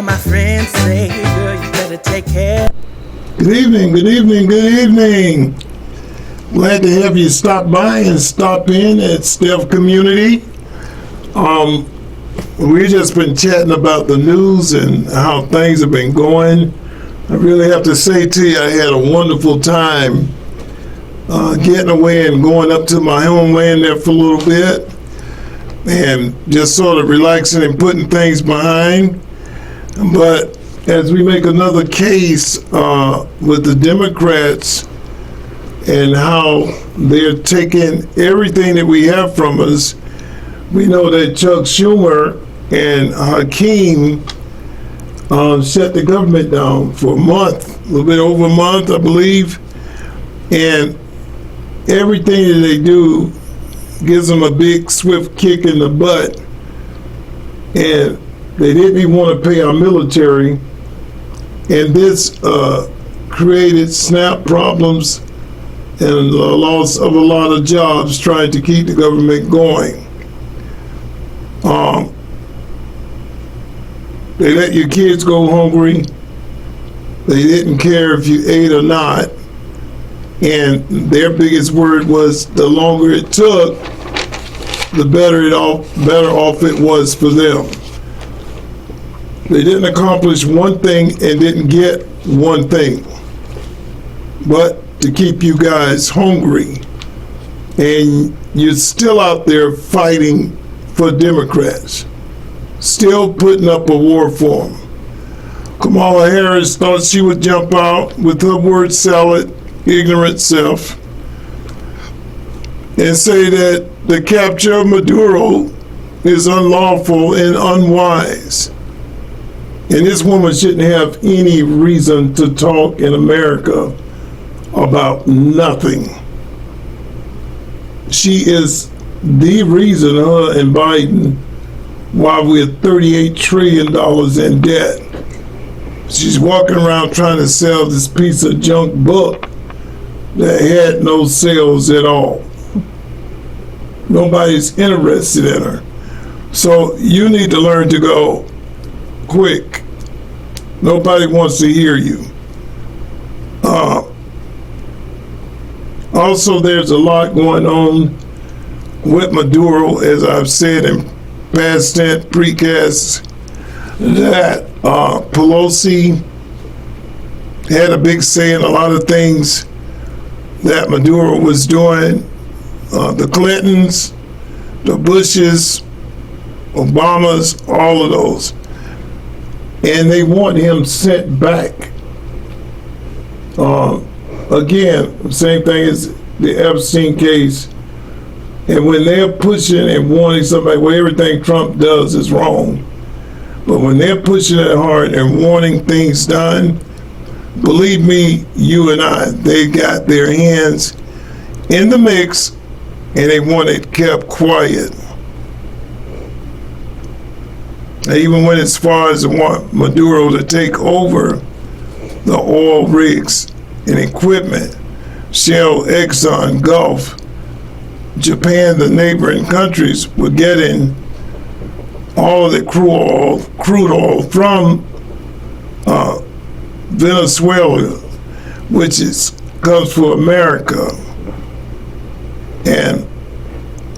my friends say, girl, you better take care. Good evening, good evening, good evening. Glad to have you stop by and stop in at Steph Community. We've just been chatting about the news and how things have been going. I really have to say to you, I had a wonderful time getting away and going up to my homeland there for a little bit and just sort of relaxing and putting things behind. But as we make another case with the Democrats and how they're taking everything that we have from us, we know that Chuck Schumer and Hakeem shut the government down for a month, a little bit over a month, I believe. And everything that they do gives them a big, swift kick in the butt. And they didn't even want to pay our military. And this created SNAP problems and the loss of a lot of jobs trying to keep the government going. They let your kids go hungry. They didn't care if you ate or not. And their biggest word was the longer it took, the better off it was for them. They didn't accomplish one thing and didn't get one thing, but to keep you guys hungry. And you're still out there fighting for Democrats, still putting up a war for them. Kamala Harris thought she would jump out with her word salad, ignorant self, and say that the capture of Maduro is unlawful and unwise. And this woman shouldn't have any reason to talk in America about nothing. She is the reason, her and Biden, why we're $38 trillion in debt. She's walking around trying to sell this piece of junk book that had no sales at all. Nobody's interested in her. So you need to learn to go quick. Nobody wants to hear you. Also, there's a lot going on with Maduro, as I've said in past precasts, that Pelosi had a big say in a lot of things that Maduro was doing. The Clintons, the Bushes, Obamas, all of those. And they want him sent back. Again, same thing as the Epstein case. And when they're pushing and wanting somebody, well, everything Trump does is wrong. But when they're pushing it hard and wanting things done, believe me, you and I, they got their hands in the mix and they want it kept quiet. They even went as far as to want Maduro to take over the oil rigs and equipment, Shell, Exxon, Gulf. Japan, the neighboring countries were getting all of the crude oil from Venezuela, which comes from America. And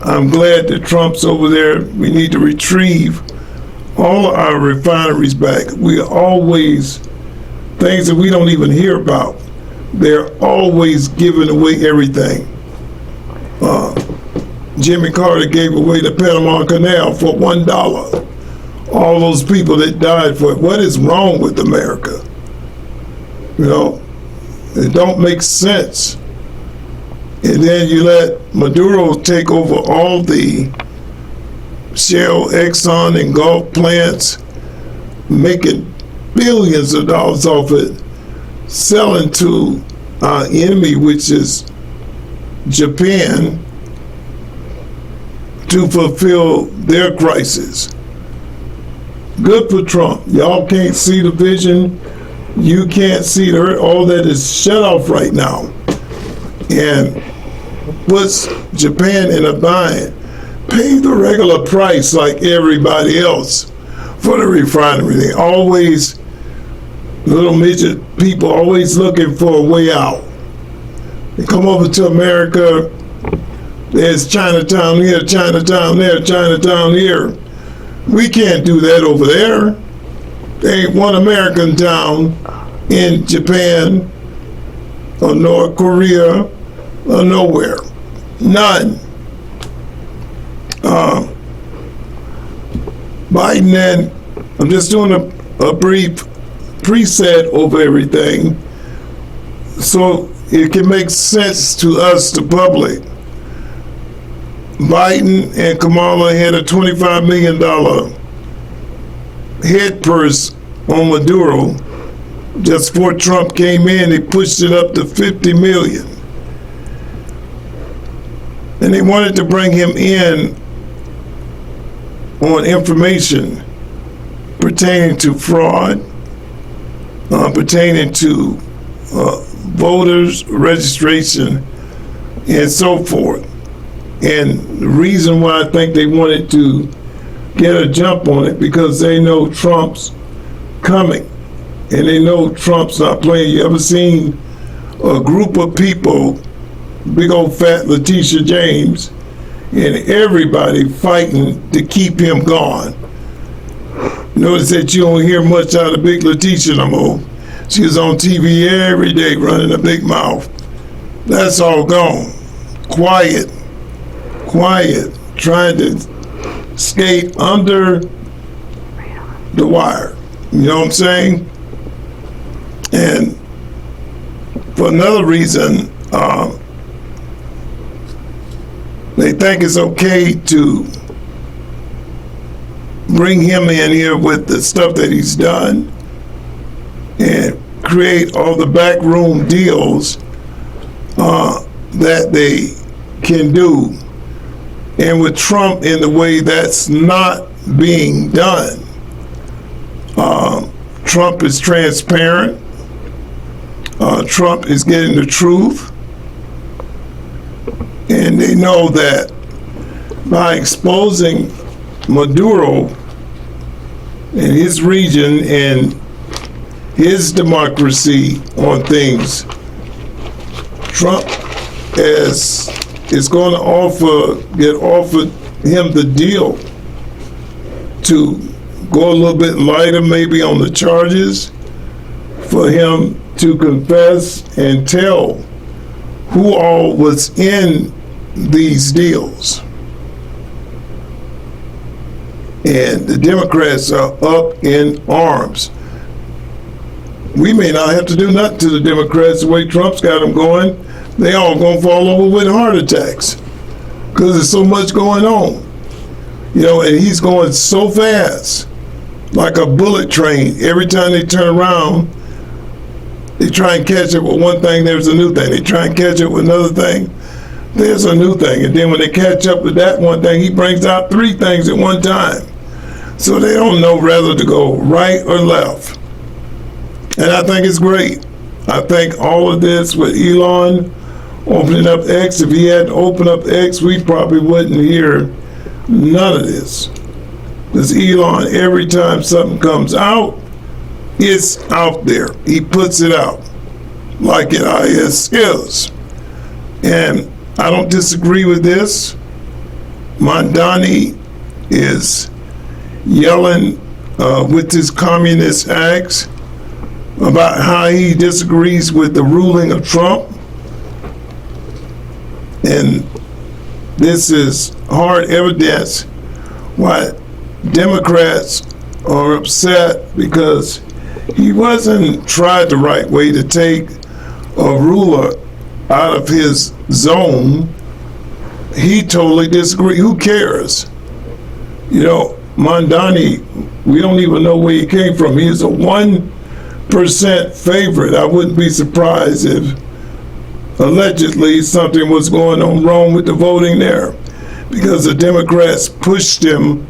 I'm glad that Trump's over there. We need to retrieve all our refineries back. We always, things that we don't even hear about, they're always giving away everything. Jimmy Carter gave away the Panama Canal for $1. All those people that died for it. What is wrong with America? You know, it don't make sense. And then you let Maduro take over all the Shell, Exxon, and Gulf plants, making billions of dollars off it, selling to our enemy, which is Japan, to fulfill their crisis. Good for Trump. Y'all can't see the vision. You can't see all that is shut off right now. And puts Japan in a bind. Pay the regular price like everybody else. for the refinery. They always, little midget people always looking for a way out. They come over to America, there's Chinatown here, Chinatown there, Chinatown here. We can't do that over there. There ain't one American town in Japan or North Korea or nowhere. None. Biden, and I'm just doing a brief preset over everything so it can make sense to us, the public. Biden and Kamala had a $25 million head purse on Maduro. Just before Trump came in, they pushed it up to $50 million. And they wanted to bring him in on information pertaining to fraud, pertaining to voters registration, and so forth. And the reason why I think they wanted to get a jump on it, because they know Trump's coming, and they know Trump's not playing. You ever seen a group of people, big old fat Letitia James, and everybody fighting to keep him gone? Notice that you don't hear much out of Big Letitia no more. She was on TV every day running a big mouth. That's all gone. Quiet, trying to skate under the wire. You know what I'm saying? And for another reason, they think it's okay to bring him in here with the stuff that he's done and create all the backroom deals that they can do. And with Trump in the way that's not being done. Trump is transparent. Trump is getting the truth. And they know that by exposing Maduro and his region and his democracy on things, Trump is going to get offered him the deal to go a little bit lighter maybe on the charges, for him to confess and tell who all was in these deals. And the Democrats are up in arms. We may not have to do nothing to the Democrats the way Trump's got them going. They all gonna fall over with heart attacks because there's so much going on. You know, and he's going so fast, like a bullet train. Every time they turn around, they try and catch it with one thing, there's a new thing. They try and catch it with another thing, there's a new thing. And then when they catch up with that one thing, he brings out three things at one time. So they don't know whether to go right or left. And I think it's great. I think all of this with Elon opening up X, if he hadn't opened up X, we probably wouldn't hear none of this. Because Elon, every time something comes out, it's out there. He puts it out like it is. And I don't disagree with this. Mondani is yelling with his communist acts about how he disagrees with the ruling of Trump. And this is hard evidence why Democrats are upset, because he wasn't tried the right way to take a ruler out of his zone. He totally disagreed. Who cares? You know, Mondani, we don't even know where he came from. He is a 1% favorite. I wouldn't be surprised if allegedly something was going on wrong with the voting there, because the Democrats pushed him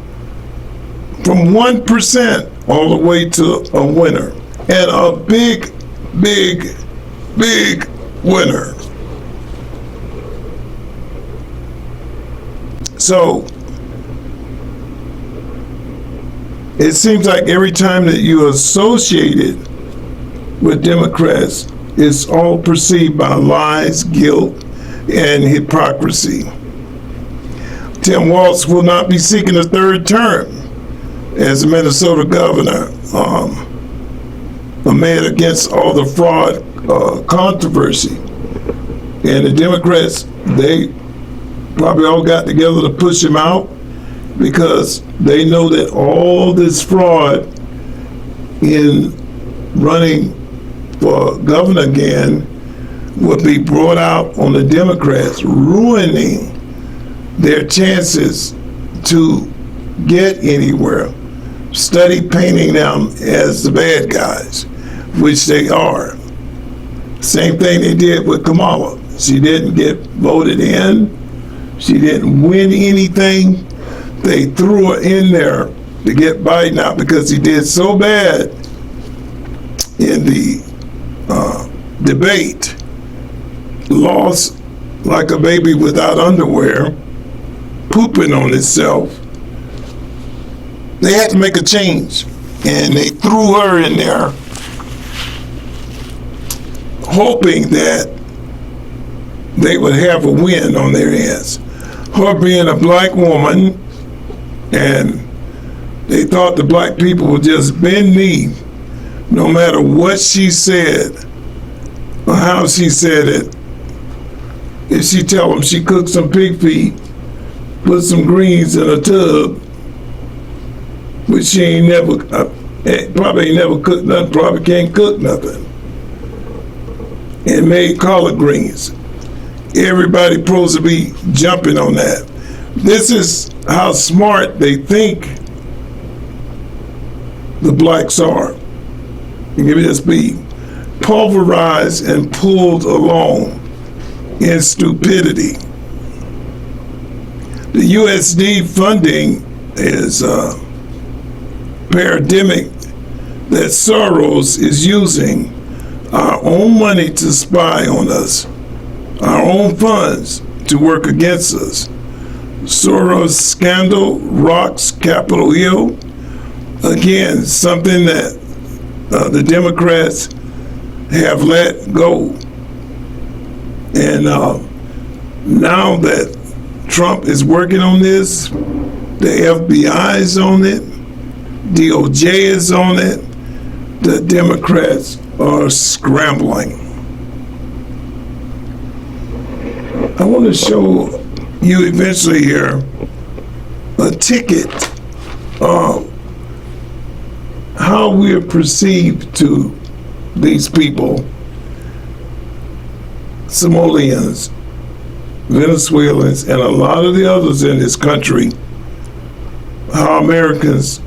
from 1% all the way to a winner, and a big winner. So It seems like every time that you associate it with Democrats, it's all perceived by lies, guilt, and hypocrisy. Tim Walz will not be seeking a third term as a Minnesota governor amid against all the fraud controversy. And the Democrats, they probably all got together to push him out because they know that all this fraud in running for governor again would be brought out on the Democrats, ruining their chances to get anywhere. Study painting them as the bad guys, which they are. Same thing they did with Kamala. She didn't get voted in. She didn't win anything. They threw her in there to get Biden out because he did so bad in the debate. Lost like a baby without underwear, pooping on itself. They had to make a change, and they threw her in there, hoping that they would have a win on their hands. Her being a black woman, and they thought the black people would just bend knee no matter what she said or how she said it. If she tell them she cooked some pig feet, put some greens in a tub, which she ain't never, probably ain't never cooked nothing, probably can't cook nothing, and made collard greens. Everybody supposed to be jumping on that. This is how smart they think the blacks are. And give me this beat. Pulverized and pulled along in stupidity. The USD funding is paradigmic that Soros is using our own money to spy on us, our own funds to work against us. Soros scandal rocks Capitol Hill. Again, something that the Democrats have let go. And now that Trump is working on this, the FBI is on it, DOJ is on it, the Democrats are scrambling. I want to show you eventually here a ticket of how we are perceived to these people, Somalians, Venezuelans, and a lot of the others in this country, how Americans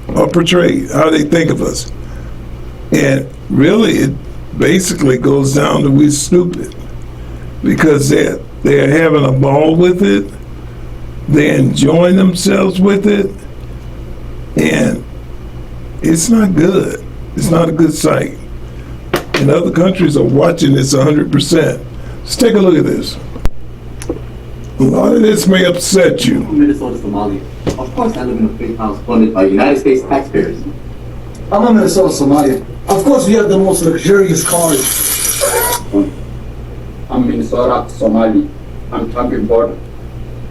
are portrayed, how they think of us. And really, it basically goes down to we're stupid because they're having a ball with it, they're enjoying themselves with it, and it's not good. It's not a good sight. And other countries are watching this 100%. Let's take a look at this. A lot of this may upset you. Minnesota, Somalia. Of course, I live in a big house funded by United States taxpayers. I'm a Minnesota, Somalia. Of course, we have the most luxurious cars. I'm Minnesota, Somali. I'm talking border.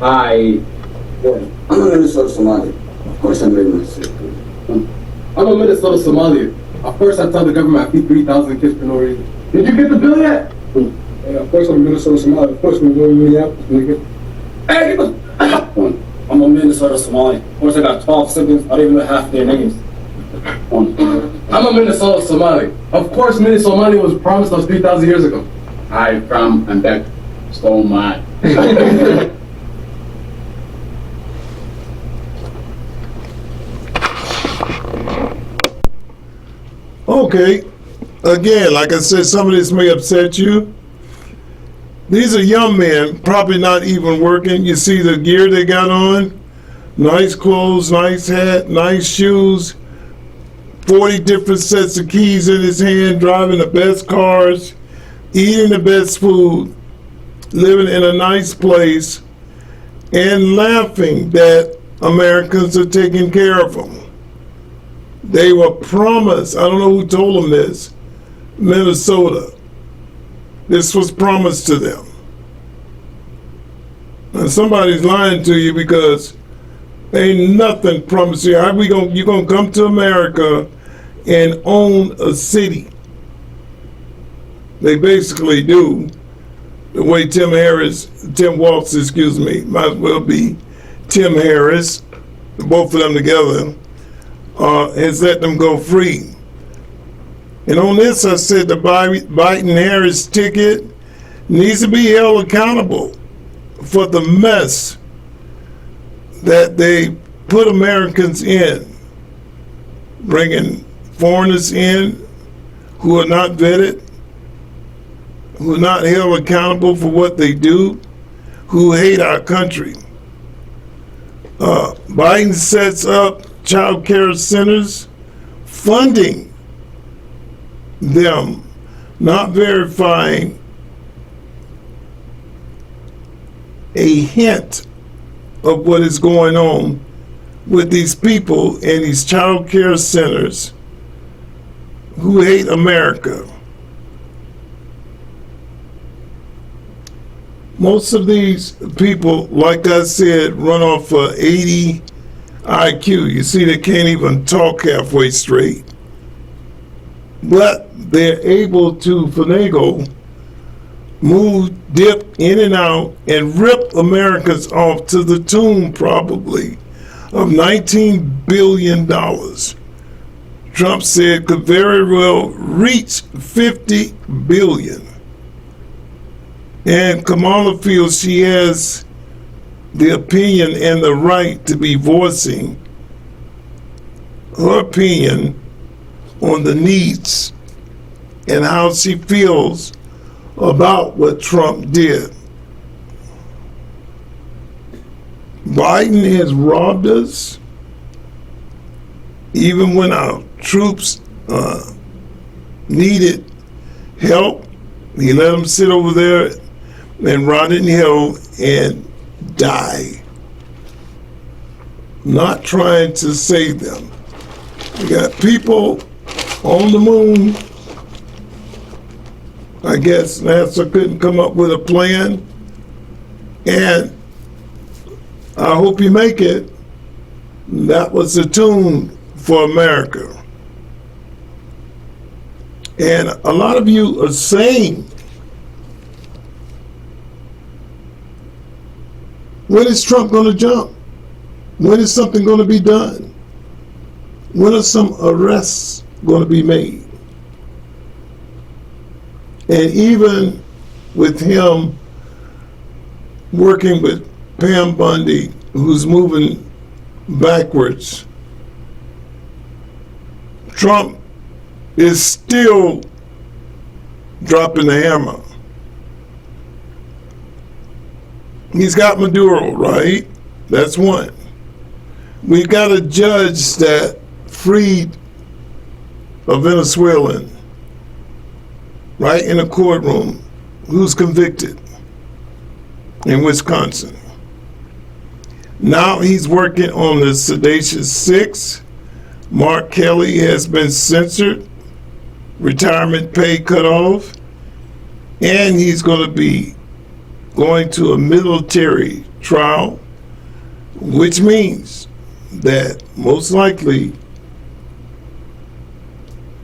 I'm a Minnesota, Somalia. Of course, I'm very Minnesota. I'm a Minnesota, Somalia. Of course, I tell the government I feed 3,000 kids for no reason. Did you get the bill yet? Yeah, of course, I'm a Minnesota, Somalia. Of course, we're going to Minneapolis, nigga. Hey, I'm a Minnesota, Somali. Of course, I got 12 siblings. I don't even know half their names. I'm a Minnesota, Somali. Of course, Minnesota, Somalia was promised us 3,000 years ago. I from and back so much. Okay, again, like I said, some of this may upset you. These are young men, probably not even working. You see the gear they got on? Nice clothes, nice hat, nice shoes, 40 different sets of keys in his hand, driving the best cars, eating the best food, living in a nice place, and laughing that Americans are taking care of them. They were promised, I don't know who told them this, Minnesota. This was promised to them. And somebody's lying to you because ain't nothing promised you. How you gonna come to America and own a city? They basically do. The way Tim Walz, might as well be Tim Harris, both of them together, has let them go free. And on this, I said the Biden-Harris ticket needs to be held accountable for the mess that they put Americans in, bringing foreigners in who are not vetted, who are not held accountable for what they do, who hate our country. Biden sets up child care centers, funding them, not verifying a hint of what is going on with these people in these child care centers who hate America. Most of these people, like I said, run off 80 IQ. You see, they can't even talk halfway straight. But they're able to finagle, move, dip in and out, and rip Americans off to the tune probably of $19 billion. Trump said could very well reach $50 billion. And Kamala feels she has the opinion and the right to be voicing her opinion on the needs and how she feels about what Trump did. Biden has robbed us, even when our troops needed help. He let them sit over there and rot in hell and die, not trying to save them. We got people on the moon. I guess NASA couldn't come up with a plan, and I hope you make it. That was the tune for America. And a lot of you are saying, when is Trump going to jump? When is something going to be done? When are some arrests going to be made? And even with him working with Pam Bundy, who's moving backwards, Trump is still dropping the hammer. He's got Maduro, right? That's one. We've got a judge that freed a Venezuelan right in a courtroom who's convicted in Wisconsin. Now he's working on the Sedacious Six. Mark Kelly has been censored, retirement pay cut off, and he's going to be going to a military trial, which means that most likely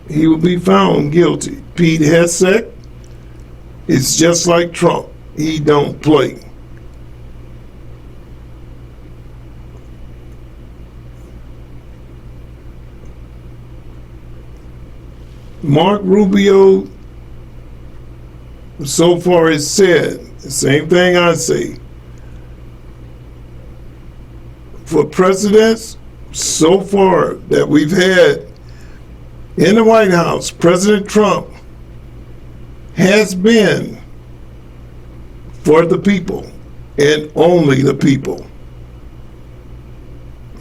he will be found guilty. Pete Hegseth is just like Trump. He don't play. Mark Rubio so far has said the same thing I say. For presidents so far that we've had in the White House, President Trump has been for the people and only the people.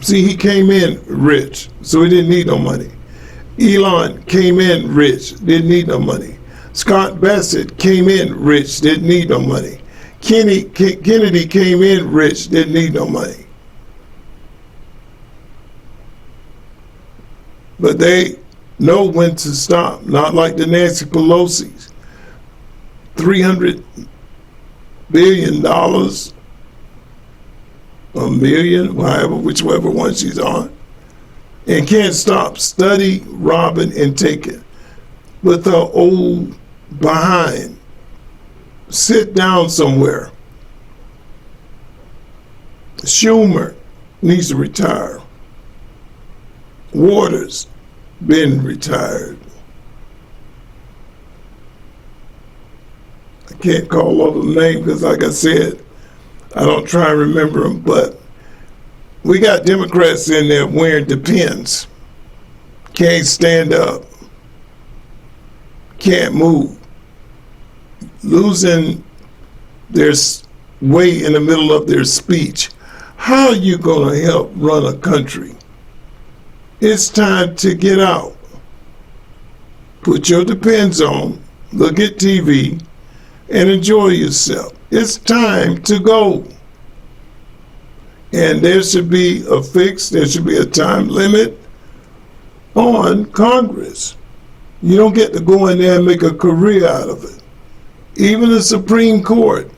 See, he came in rich, so he didn't need no money. Elon came in rich, didn't need no money. Scott Bassett came in rich, didn't need no money. Kennedy came in rich, didn't need no money. but they know when to stop, not like the Nancy Pelosi's. $300 billion, a million, whichever one she's on, and can't stop. Study, robbing, and taking. With her old behind. Sit down somewhere. Schumer needs to retire. Waters been retired. I can't call all the names because, like I said, I don't try and remember them, but we got Democrats in there wearing Depends. Can't stand up. Can't move. Losing their way in the middle of their speech. How are you going to help run a country? It's time to get out. Put your Depends on, look at TV, and enjoy yourself. It's time to go. And there should be a fix, there should be a time limit on Congress. You don't get to go in there and make a career out of it. Even the Supreme Court,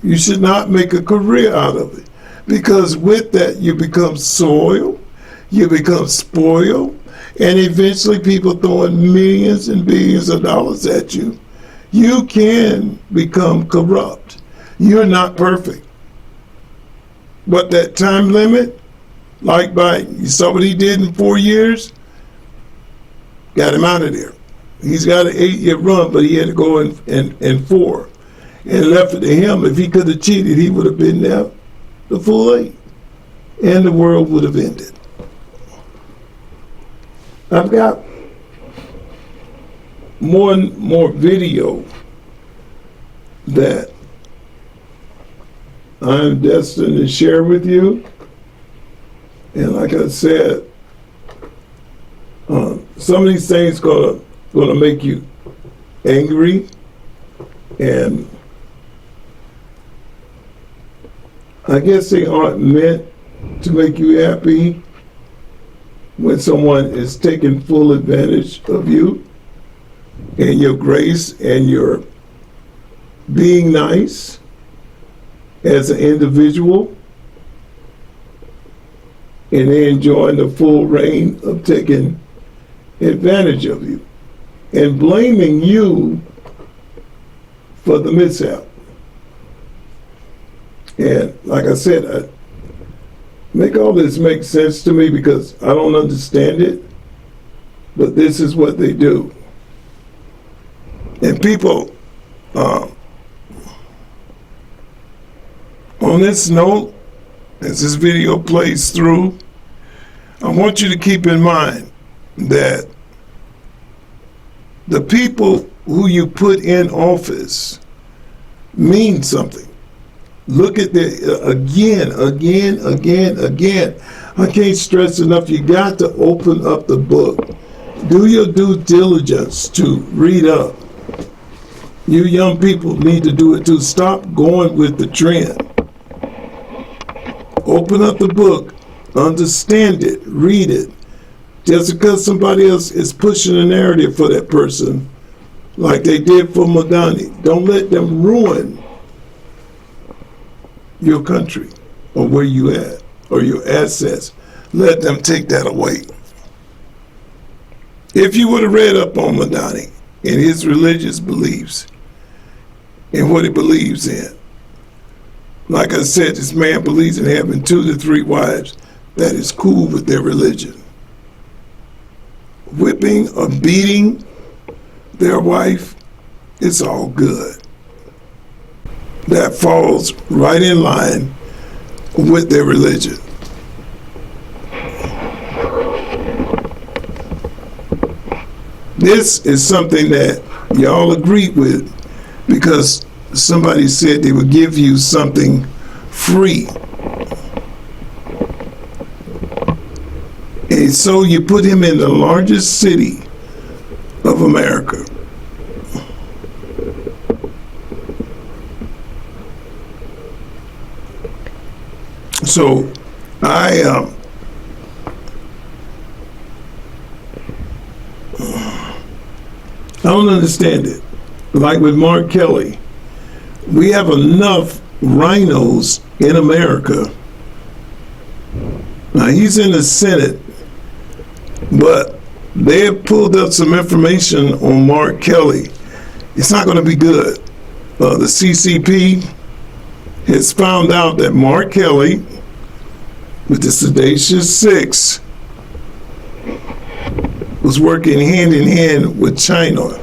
you should not make a career out of it. Because with that, you become soiled, you become spoiled, and eventually people throwing millions and billions of dollars at you. You can become corrupt. You're not perfect. But that time limit, like Biden, you saw what he did in 4 years? Got him out of there. He's got an 8-year run, but he had to go in 4. And left it to him. If he could have cheated, he would have been there the full 8. And the world would have ended. I've got more video that I'm destined to share with you. And like I said, some of these things gonna make you angry, and I guess they aren't meant to make you happy when someone is taking full advantage of you and your grace and your being nice as an individual, and they're enjoying the full reign of taking advantage of you and blaming you for the mishap. And like I said, I make all this make sense to me because I don't understand it, but this is what they do. And people, on this note, as this video plays through, I want you to keep in mind that the people who you put in office mean something. Look at the again. I can't stress enough, you got to open up the book. Do your due diligence to read up. You young people need to do it too. Stop going with the trend. Open up the book, understand it, read it. Just because somebody else is pushing a narrative for that person, like they did for Madani, don't let them ruin your country or where you at or your assets. Let them take that away. If you would have read up on Madani and his religious beliefs and what he believes in, like I said, this man believes in having 2 to 3 wives. That is cool with their religion. Whipping or beating their wife, it's all good. That falls right in line with their religion. This is something that y'all agreed with because somebody said they would give you something free. And so you put him in the largest city of America. So I don't understand it. Like with Mark Kelly, we have enough rhinos in America. Now he's in the Senate, but they have pulled up some information on Mark Kelly. It's not going to be good. The CCP has found out that Mark Kelly, with the Sedacious Six, was working hand in hand with China.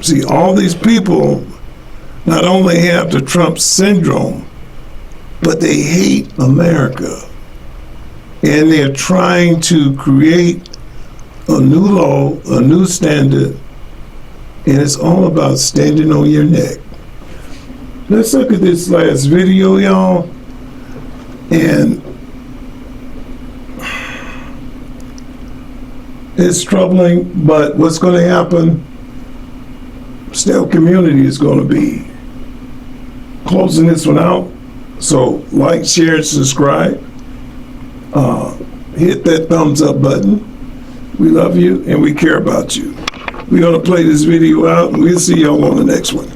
See, all these people not only have the Trump syndrome, but they hate America. And they're trying to create a new law, a new standard, and it's all about standing on your neck. Let's look at this last video, y'all. And it's troubling, but what's going to happen, Still Community is going to be closing this one out. So like, share, and subscribe. Hit that thumbs up button. We love you and we care about you. We're going to play this video out and we'll see y'all on the next one.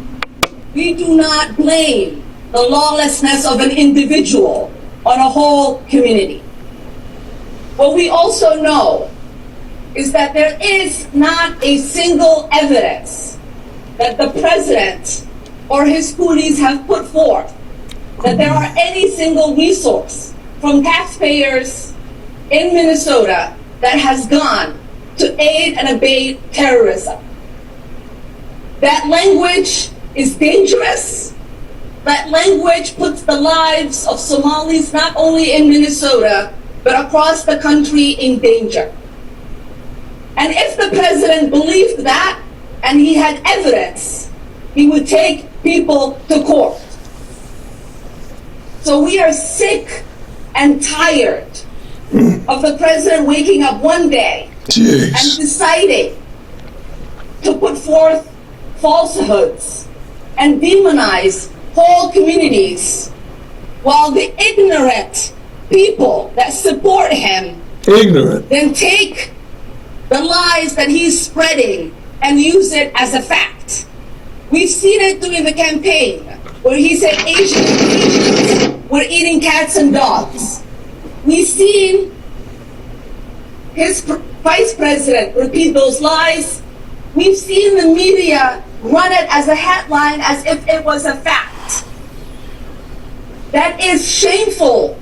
We do not blame the lawlessness of an individual on a whole community. What we also know is that there is not a single evidence that the president or his coolies have put forth that there are any single resource from taxpayers in Minnesota that has gone to aid and abet terrorism. That language is dangerous. That language puts the lives of Somalis not only in Minnesota, but across the country in danger. And if the president believed that, and he had evidence, he would take people to court. So we are sick and tired of the president waking up one day and deciding to put forth falsehoods and demonize whole communities, while the ignorant people that support him then take the lies that he's spreading and use it as a fact. We've seen it during the campaign where he said Asians were eating cats and dogs. We've seen his vice president repeat those lies. We've seen the media run it as a headline as if it was a fact. That is shameful.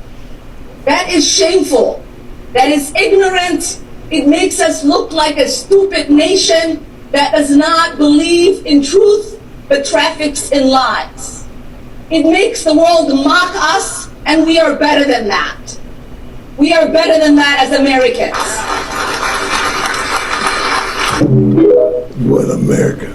That is shameful. That is ignorant. It makes us look like a stupid nation that does not believe in truth but traffics in lies. It makes the world mock us, and we are better than that. We are better than that as Americans. What America?